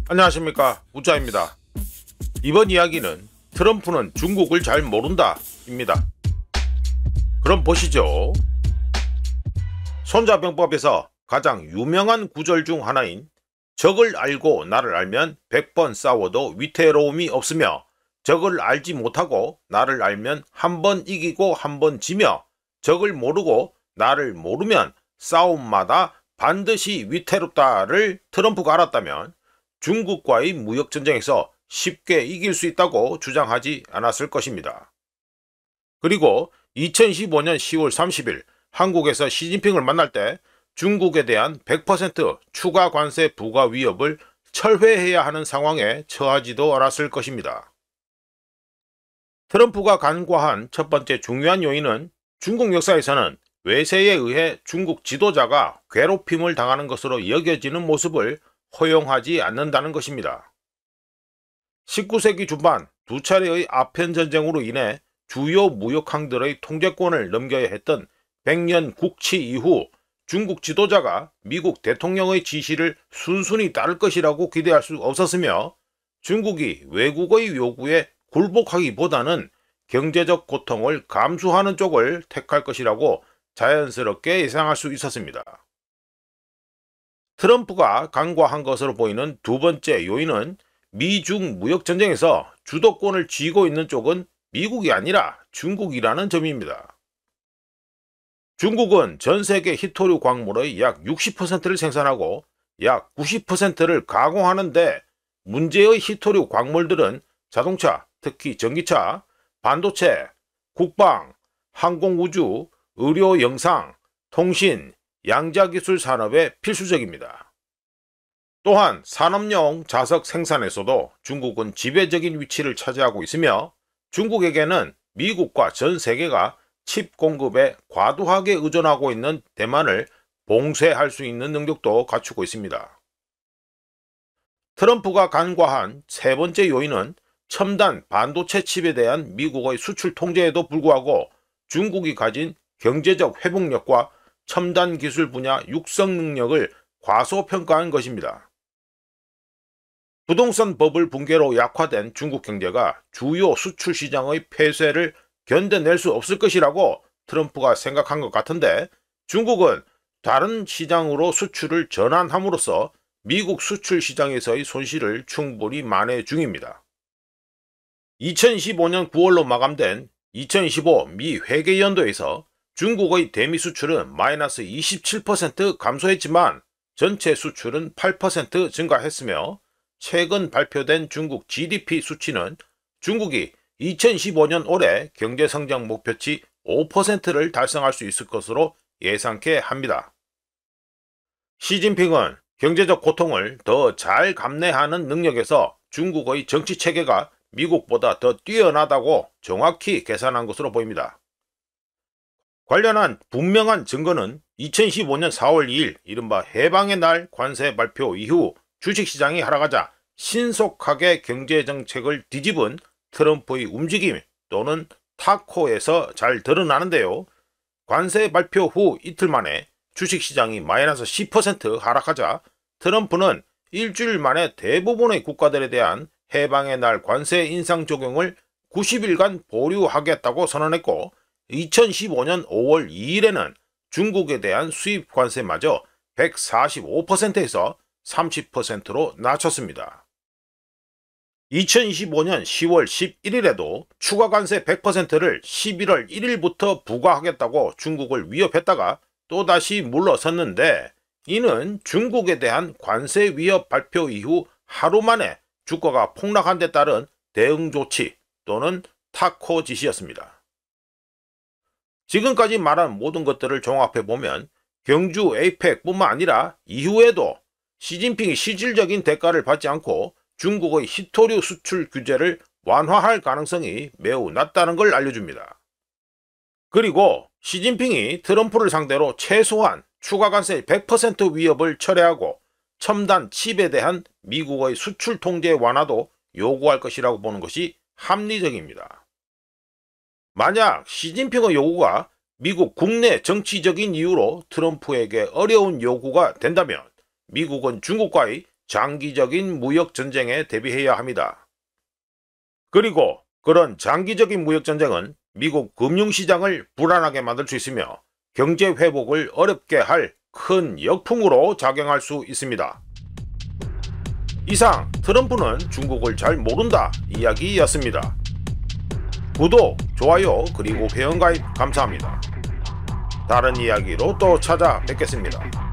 안녕하십니까, 우짜입니다. 이번 이야기는 트럼프는 중국을 잘 모른다 입니다. 그럼 보시죠. 손자병법에서 가장 유명한 구절 중 하나인 적을 알고 나를 알면 100번 싸워도 위태로움이 없으며 적을 알지 못하고 나를 알면 한 번 이기고 한 번 지며 적을 모르고 나를 모르면 싸움마다 반드시 위태롭다를 트럼프가 알았다면 중국과의 무역전쟁에서 쉽게 이길 수 있다고 주장하지 않았을 것입니다. 그리고 2015년 10월 30일 한국에서 시진핑을 만날 때 중국에 대한 100% 추가 관세 부과 위협을 철회해야 하는 상황에 처하지도 않았을 것입니다. 트럼프가 간과한 첫 번째 중요한 요인은 중국 역사에서는 외세에 의해 중국 지도자가 괴롭힘을 당하는 것으로 여겨지는 모습을 허용하지 않는다는 것입니다. 19세기 중반 두 차례의 아편 전쟁으로 인해 주요 무역항들의 통제권을 넘겨야 했던 백년 국치 이후 중국 지도자가 미국 대통령의 지시를 순순히 따를 것이라고 기대할 수 없었으며 중국이 외국의 요구에 굴복하기보다는 경제적 고통을 감수하는 쪽을 택할 것이라고 자연스럽게 예상할 수 있었습니다. 트럼프가 간과한 것으로 보이는 두 번째 요인은 미중 무역전쟁에서 주도권을 쥐고 있는 쪽은 미국이 아니라 중국이라는 점입니다. 중국은 전 세계 히토류 광물의 약 60%를 생산하고 약 90%를 가공하는데 문제의 히토류 광물들은 자동차, 특히 전기차, 반도체, 국방, 항공우주, 의료 영상, 통신, 양자기술 산업에 필수적입니다. 또한 산업용 자석 생산에서도 중국은 지배적인 위치를 차지하고 있으며 중국에게는 미국과 전 세계가 칩 공급에 과도하게 의존하고 있는 대만을 봉쇄할 수 있는 능력도 갖추고 있습니다. 트럼프가 간과한 세 번째 요인은 첨단 반도체 칩에 대한 미국의 수출 통제에도 불구하고 중국이 가진 경제적 회복력과 첨단 기술 분야 육성 능력을 과소평가한 것입니다. 부동산 버블 붕괴로 약화된 중국 경제가 주요 수출 시장의 폐쇄를 견뎌낼 수 없을 것이라고 트럼프가 생각한 것 같은데 중국은 다른 시장으로 수출을 전환함으로써 미국 수출 시장에서의 손실을 충분히 만회 중입니다. 2025년 9월로 마감된 2025 미 회계연도에서 중국의 대미 수출은 마이너스 27% 감소했지만 전체 수출은 8% 증가했으며 최근 발표된 중국 GDP 수치는 중국이 2015년 올해 경제성장 목표치 5%를 달성할 수 있을 것으로 예상케 합니다. 시진핑은 경제적 고통을 더 잘 감내하는 능력에서 중국의 정치 체계가 미국보다 더 뛰어나다고 정확히 계산한 것으로 보입니다. 관련한 분명한 증거는 2015년 4월 2일 이른바 해방의 날 관세 발표 이후 주식시장이 하락하자 신속하게 경제정책을 뒤집은 트럼프의 움직임 또는 타코에서 잘 드러나는데요. 관세 발표 후 이틀 만에 주식시장이 마이너스 10% 하락하자 트럼프는 일주일 만에 대부분의 국가들에 대한 해방의 날 관세 인상 적용을 90일간 보류하겠다고 선언했고 2015년 5월 2일에는 중국에 대한 수입 관세마저 145%에서 30%로 낮췄습니다. 2025년 10월 11일에도 추가 관세 100%를 11월 1일부터 부과하겠다고 중국을 위협했다가 또다시 물러섰는데 이는 중국에 대한 관세 위협 발표 이후 하루 만에 주가가 폭락한 데 따른 대응 조치 또는 타코 짓이었습니다. 지금까지 말한 모든 것들을 종합해보면 경주 에이펙뿐만 아니라 이후에도 시진핑이 실질적인 대가를 받지 않고 중국의 히토류 수출 규제를 완화할 가능성이 매우 낮다는 걸 알려줍니다. 그리고 시진핑이 트럼프를 상대로 최소한 추가 관세 100% 위협을 철회하고 첨단 칩에 대한 미국의 수출 통제 완화도 요구할 것이라고 보는 것이 합리적입니다. 만약 시진핑의 요구가 미국 국내 정치적인 이유로 트럼프에게 어려운 요구가 된다면 미국은 중국과의 장기적인 무역 전쟁에 대비해야 합니다. 그리고 그런 장기적인 무역 전쟁은 미국 금융시장을 불안하게 만들 수 있으며 경제 회복을 어렵게 할 큰 역풍으로 작용할 수 있습니다. 이상 트럼프는 중국을 잘 모른다 이야기였습니다. 구독, 좋아요 그리고 회원가입 감사합니다. 다른 이야기로 또 찾아뵙겠습니다.